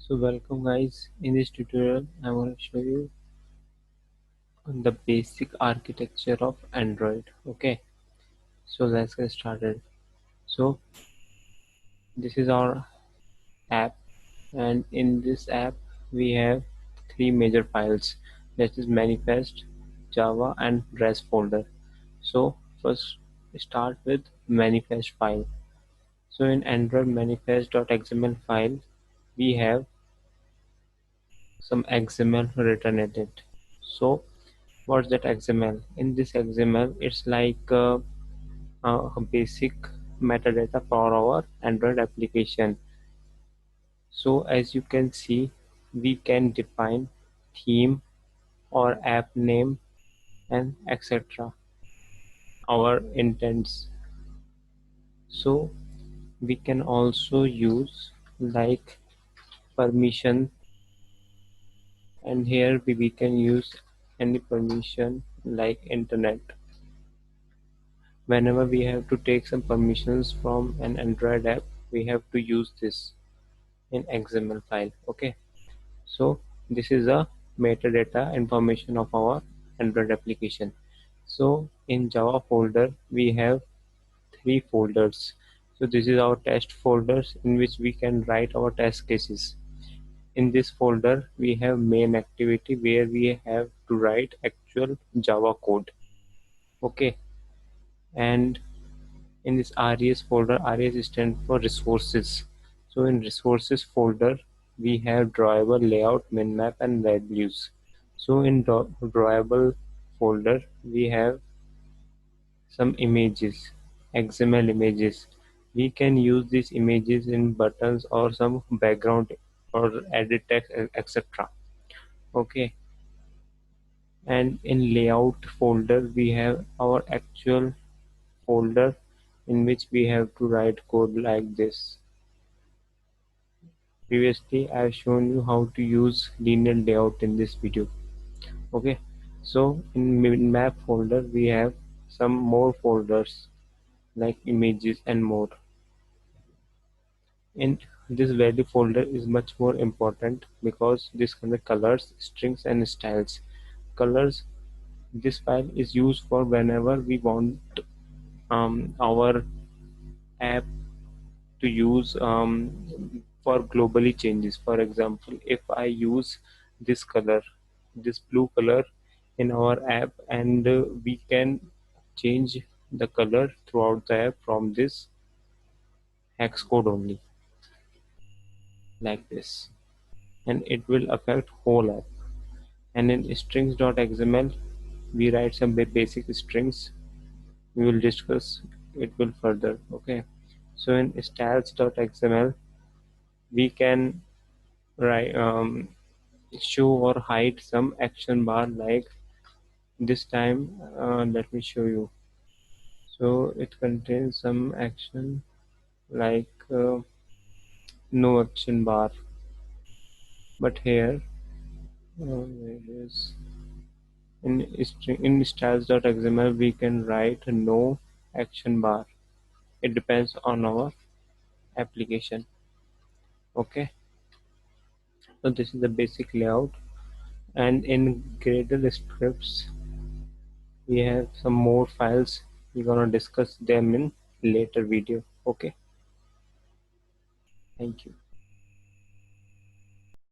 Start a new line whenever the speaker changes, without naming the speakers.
So welcome guys, in this tutorial I'm going to show you the basic architecture of Android. Okay, so let's get started. So this is our app, and in this app we have three major files, that is manifest, Java and res folder. So first start with manifest file. So in Android manifest.xml file we have some XML written in it. So what's that XML? In this XML, it's like a basic metadata for our Android application. So as you can see, we can define theme or app name and etc. Our intents. So we can also use like permission, and here we can use any permission like internet. Whenever we have to take some permissions from an Android app, we have to use this in XML file. Okay, so this is a metadata information of our Android application. So in Java folder we have three folders. So this is our test folders in which we can write our test cases. In this folder we have main activity where we have to write actual Java code. Okay, and in this res folder, res stands for resources. So in resources folder we have drawable, layout, minmap and values. So in drawable folder we have some images, XML images. We can use these images in buttons or some background or edit text, etc. Okay, and in layout folder we have our actual folder in which we have to write code like this. Previously I have shown you how to use linear layout in this video. Okay, so in map folder we have some more folders like images and more. In this value folder is much more important because this contains colors, strings and styles. Colors, this file is used for whenever we want our app to use for globally changes. For example, if I use this color, this blue color in our app, and we can change the color throughout the app from this hex code only, like this, and it will affect whole app. And in strings.xml we write some basic strings. We will discuss it will further. Okay, so in styles.xml we can write show or hide some action bar, like this time. Let me show you. So it contains some action like no action bar, but here where is in styles.xml we can write no action bar. It depends on our application. Okay, so this is the basic layout, and in Gradle scripts we have some more files. We're gonna discuss them in later video. Okay, thank you.